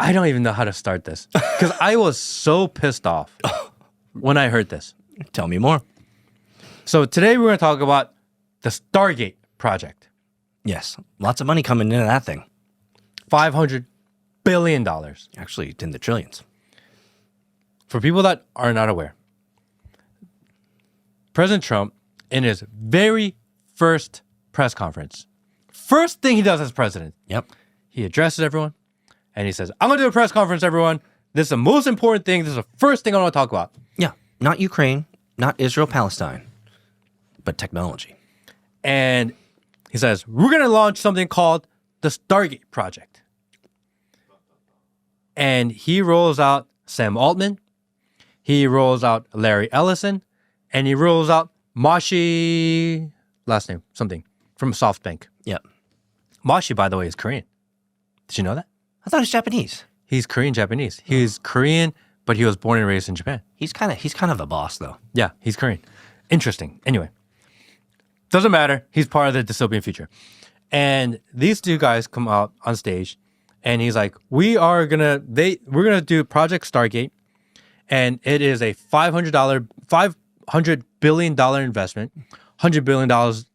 I don't even know how to start this because I was so pissed off when I heard this. Tell me more. So today we're going to talk about the Stargate project. Yes, lots of money coming into that thing. $500 billion. Actually, it's in the trillions. For people that are not aware, President Trump, in his very first press conference, first thing he does as president, he addresses everyone and he says, I'm going to do a press conference, everyone. This is the most important thing. This is the first thing I want to talk about. Yeah, not Ukraine, not Israel, Palestine, but technology. And he says, we're going to launch something called the Stargate project. And he rolls out Sam Altman. He rolls out Larry Ellison. And he rolls out Mashi, last name, something, from SoftBank. Yeah. Mashi, by the way, is Korean. Did you know that? I thought it was Japanese. He's Korean-Japanese. He's Korean, but he was born and raised in Japan. He's kind of a boss, though. Yeah, he's Korean. Interesting. Anyway, doesn't matter. He's part of the dystopian future. And these two guys come out on stage, and he's like, we're gonna do Project Stargate, and it is a $500 billion investment, $100 billion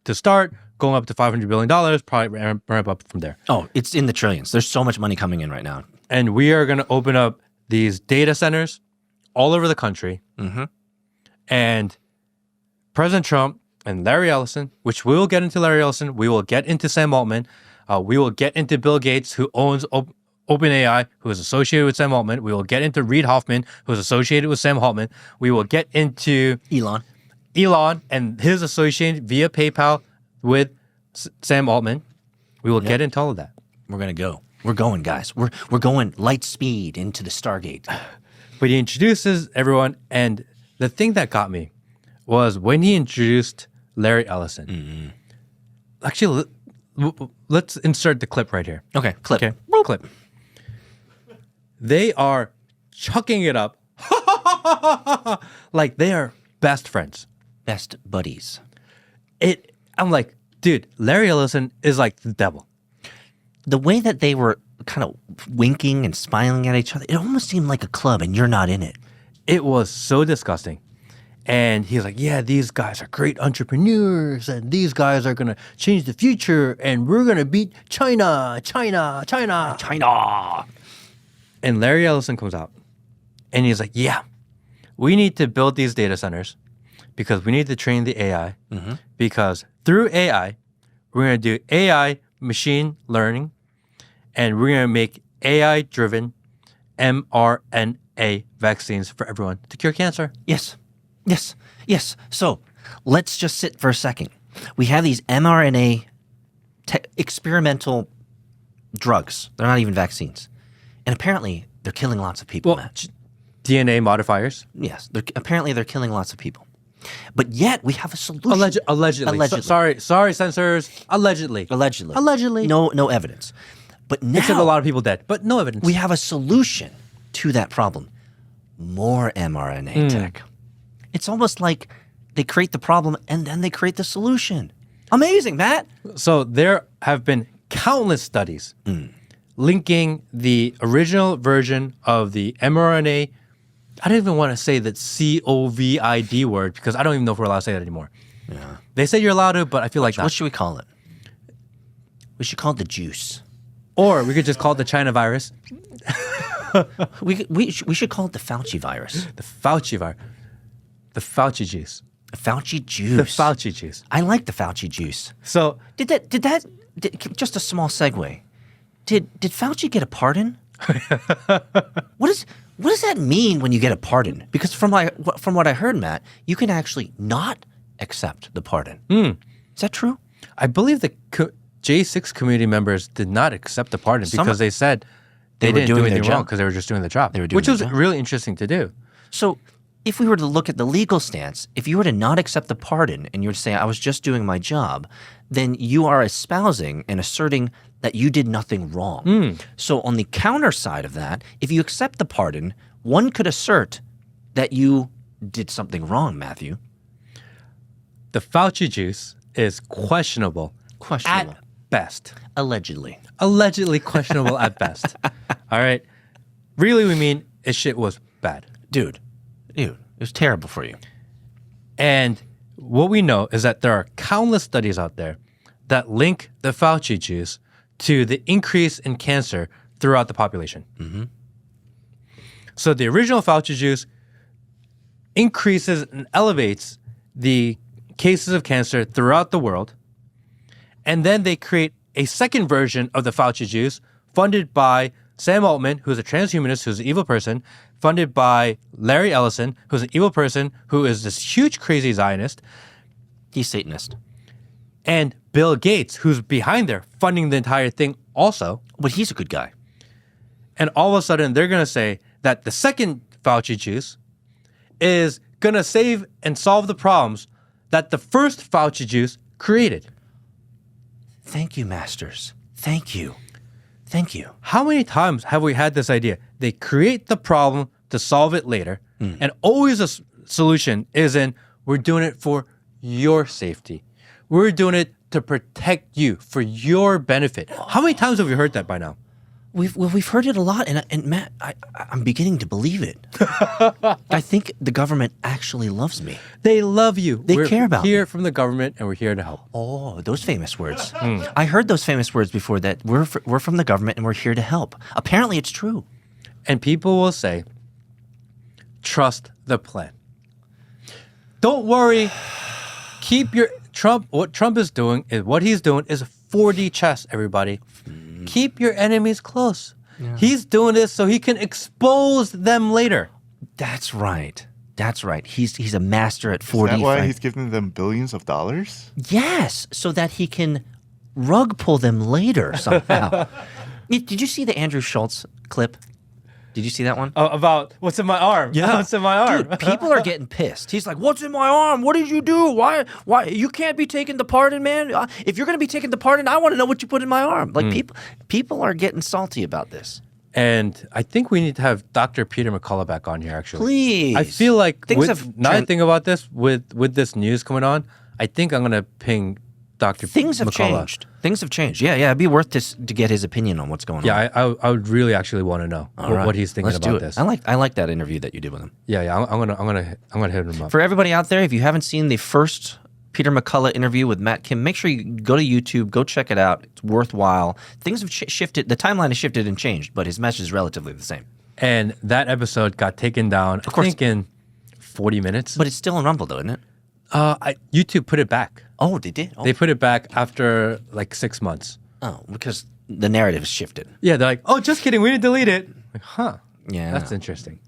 to start, going up to $500 billion, probably ramp up from there. Oh, it's in the trillions. There's so much money coming in right now. And we are going to open up these data centers all over the country. Mm-hmm. And President Trump and Larry Ellison, which we will get into Larry Ellison, we will get into Sam Altman, we will get into Bill Gates, who owns OpenAI, who is associated with Sam Altman. We will get into Reid Hoffman, who is associated with Sam Altman. We will get into Elon and his association via PayPal with Sam Altman. We will get into all of that. We're going to go. We're going, guys. We're going light speed into the Stargate. But he introduces everyone, and the thing that got me was when he introduced Larry Ellison. Mm-hmm. Actually, let's insert the clip right here. Okay, clip. Okay, clip. They are chucking it up like they are best friends. Best buddies. I'm like, dude, Larry Ellison is like the devil. The way that they were kind of winking and smiling at each other, it almost seemed like a club and you're not in it. It was so disgusting. And he's like, yeah, these guys are great entrepreneurs and these guys are going to change the future and we're going to beat China. And Larry Ellison comes out and he's like, yeah, we need to build these data centers because we need to train the AI because through AI, we're going to do AI machine learning and we're going to make AI-driven mRNA vaccines for everyone to cure cancer. Yes. So let's just sit for a second. We have these mRNA experimental drugs. They're not even vaccines. And apparently they're killing lots of people, Matt. DNA modifiers? Yes. Apparently they're killing lots of people. But yet we have a solution. Allegedly. Sorry, censors. Allegedly. No evidence. But now, except a lot of people dead, but no evidence. We have a solution to that problem. More mRNA tech. It's almost like they create the problem and then they create the solution. Amazing, Matt. So there have been countless studies linking the original version of the mRNA. I don't even want to say that COVID word because I don't even know if we're allowed to say that anymore. Yeah. They say you're allowed to, but I feel like not. What should we call it? We should call it the juice. Or we could just call it the China virus. we should call it the Fauci virus. The Fauci virus. The Fauci juice. The Fauci juice. The Fauci juice. I like the Fauci juice. So just a small segue. Did Fauci get a pardon? What does that mean when you get a pardon? Because from what I heard, Matt, you can actually not accept the pardon. Is that true? I believe the J6 community members did not accept the pardon because they said they didn't do anything wrong because they were just doing the job, which was really interesting to do. So if we were to look at the legal stance, if you were to not accept the pardon and you were to say, I was just doing my job, then you are espousing and asserting that you did nothing wrong. So on the counter side of that, if you accept the pardon, one could assert that you did something wrong, Matthew. The Fauci juice is questionable. At best. Allegedly. Allegedly questionable at best. All right. Really, we mean his shit was bad. Dude, it was terrible for you. And what we know is that there are countless studies out there that link the Fauci juice to the increase in cancer throughout the population. Mm-hmm. So the original Fauci juice increases and elevates the cases of cancer throughout the world. And then they create a second version of the Fauci juice funded by Sam Altman, who's a transhumanist, who's an evil person, funded by Larry Ellison, who's an evil person, who is this huge crazy Zionist. He's Satanist. And Bill Gates, who's behind there, funding the entire thing also. But he's a good guy. And all of a sudden, they're going to say that the second Fauci juice is going to save and solve the problems that the first Fauci juice created. Thank you, masters. Thank you. Thank you. How many times have we had this idea? They create the problem to solve it later, and always a solution is in, we're doing it for your safety. We're doing it to protect you, for your benefit. How many times have we heard that by now? We've heard it a lot, and Matt, I'm beginning to believe it. I think the government actually loves me. They love you. They care about me. We're here me. from the government, and we're here to help. Oh, those famous words. I heard those famous words before, that we're from the government and we're here to help. Apparently, it's true. And people will say, trust the plan. Don't worry. Keep your Trump. What Trump is doing is 4D chess, everybody. Keep your enemies close. Yeah. He's doing this so he can expose them later. That's right. That's right. He's a master at 4D. Is that why he's giving them billions of dollars? Yes, so that he can rug pull them later somehow. Did you see the Andrew Schultz clip? Did you see that one? About what's in my arm? Yeah. What's in my arm? Dude, people are getting pissed. He's like, what's in my arm? What did you do? Why? You can't be taking the pardon, man. If you're going to be taking the pardon, I want to know what you put in my arm. Like, people are getting salty about this. And I think we need to have Dr. Peter McCullough back on here, actually. Please. I feel like, Things now I think about this, with this news coming on, I think I'm going to ping Dr. Things have McCullough. changed. Things have changed. Yeah, it'd be worth to get his opinion on what's going on. Yeah, I would really actually want to know what he's thinking about this. I like that interview that you did with him. Yeah, I'm gonna hit him up. For everybody out there, if you haven't seen the first Peter McCullough interview with Matt Kim, make sure you go to YouTube, go check it out. It's worthwhile. Things have shifted. The timeline has shifted and changed, but his message is relatively the same. And that episode got taken down, I think, in 40 minutes. But it's still on Rumble, though, isn't it? YouTube put it back. Oh, they did? Oh. They put it back after like 6 months. Oh, because the narrative has shifted. Yeah, they're like, oh, just kidding, we didn't delete it. Like, huh. Yeah. That's interesting.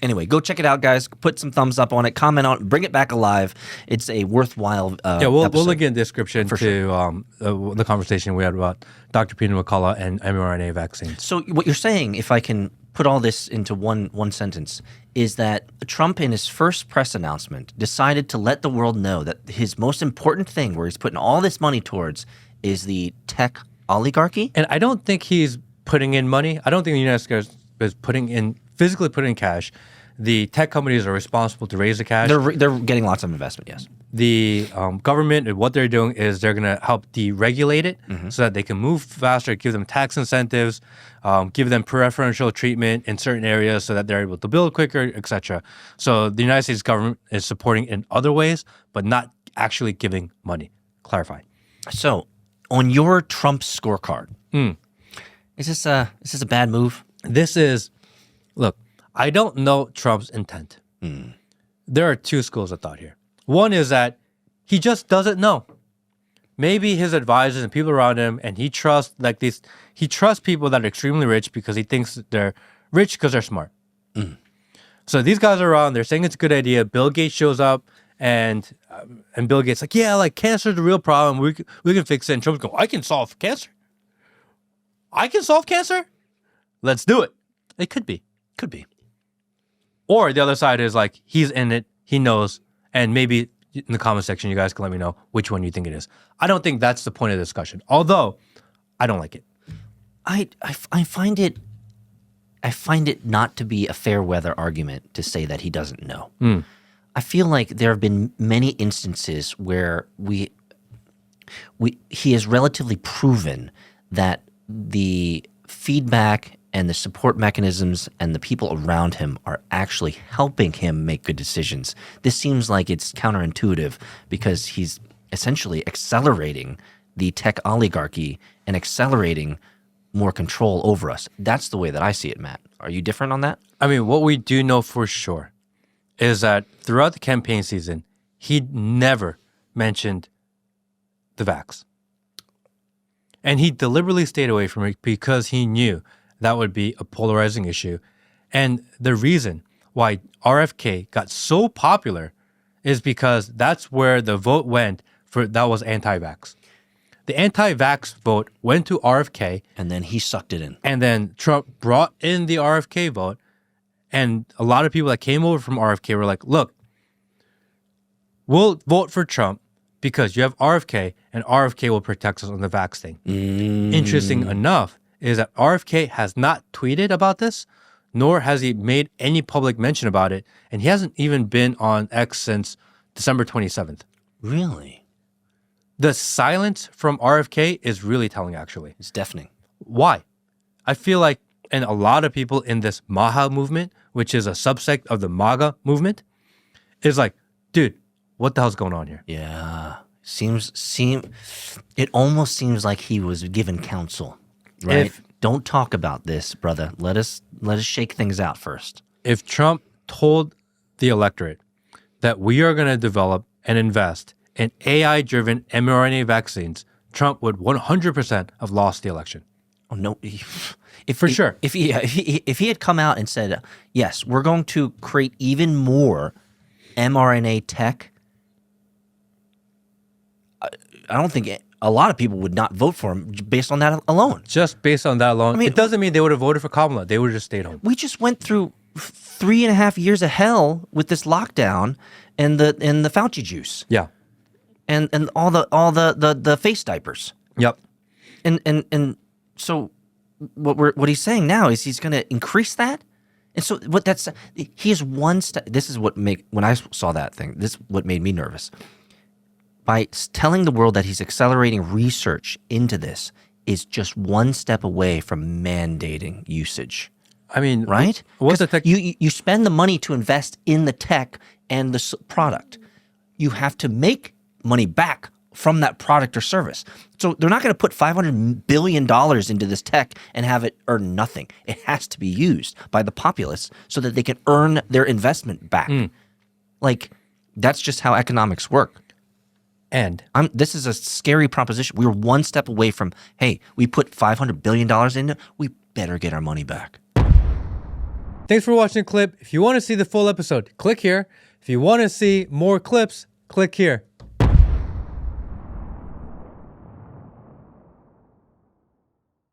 Anyway, go check it out, guys. Put some thumbs up on it. Comment on it. Bring it back alive. It's a worthwhile we'll episode. link in the description to the conversation we had about Dr. Peter McCullough and mRNA vaccines. So what you're saying, if I can put all this into one sentence, is that Trump, in his first press announcement, decided to let the world know that his most important thing, where he's putting all this money towards, is the tech oligarchy. And I don't think he's putting in money. I don't think the United States is physically putting in cash. The tech companies are responsible to raise the cash. They're getting lots of investment, yes. The government, what they're doing is they're going to help deregulate it so that they can move faster, give them tax incentives, give them preferential treatment in certain areas so that they're able to build quicker, etc. So the United States government is supporting in other ways, but not actually giving money. Clarify. So, on your Trump scorecard, is this a bad move? Look, I don't know Trump's intent. There are two schools of thought here. One is that he just doesn't know. Maybe his advisors and people around him, and he trusts people that are extremely rich because he thinks they're rich because they're smart. So these guys are around, they're saying it's a good idea. Bill Gates shows up, and Bill Gates like, yeah, like cancer is a real problem. We can fix it. And Trump's going, I can solve cancer. I can solve cancer? Let's do it. It could be. Could be. Or the other side is like, he's in it, he knows, and maybe in the comment section, you guys can let me know which one you think it is. I don't think that's the point of the discussion, although I don't like it. I find it not to be a fair weather argument to say that he doesn't know. I feel like there have been many instances where he has relatively proven that the feedback and the support mechanisms and the people around him are actually helping him make good decisions. This seems like it's counterintuitive because he's essentially accelerating the tech oligarchy and accelerating more control over us. That's the way that I see it, Matt. Are you different on that? I mean, what we do know for sure is that throughout the campaign season, he never mentioned the vax. And he deliberately stayed away from it because he knew that would be a polarizing issue. And the reason why RFK got so popular is because that's where the vote went for that was anti-vax. The anti-vax vote went to RFK. And then he sucked it in. And then Trump brought in the RFK vote. And a lot of people that came over from RFK were like, look, we'll vote for Trump because you have RFK and RFK will protect us on the vax thing. Interesting enough is that RFK has not tweeted about this, nor has he made any public mention about it. And he hasn't even been on X since December 27th. Really? The silence from RFK is really telling, actually. It's deafening. Why? I feel like, and a lot of people in this MAHA movement, which is a subsect of the MAGA movement, is like, dude, what the hell's going on here? Yeah. It almost seems like he was given counsel, right? Don't talk about this, brother. Let us shake things out first. If Trump told the electorate that we are going to develop and invest in AI-driven mRNA vaccines, Trump would 100% have lost the election. Oh no! Sure. If he had come out and said, yes, we're going to create even more mRNA tech, I don't think a lot of people would not vote for him based on that alone. Just based on that alone, I mean, it doesn't mean they would have voted for Kamala. They would have just stayed home. We just went through 3.5 years of hell with this lockdown and the Fauci juice. Yeah. And all the face diapers. Yep. And so what he's saying now is he's going to increase that. And so he is one step. This is what when I saw that thing, this is what made me nervous. By telling the world that he's accelerating research into this is just one step away from mandating usage. I mean, right? What's the tech? You spend the money to invest in the tech and the product. You have to make money back from that product or service. So they're not going to put $500 billion into this tech and have it earn nothing. It has to be used by the populace so that they can earn their investment back. Like, that's just how economics work. And this is a scary proposition. We were one step away from, hey, we put $500 billion in it. We better get our money back. Thanks for watching the clip. If you want to see the full episode, click here. If you want to see more clips, click here.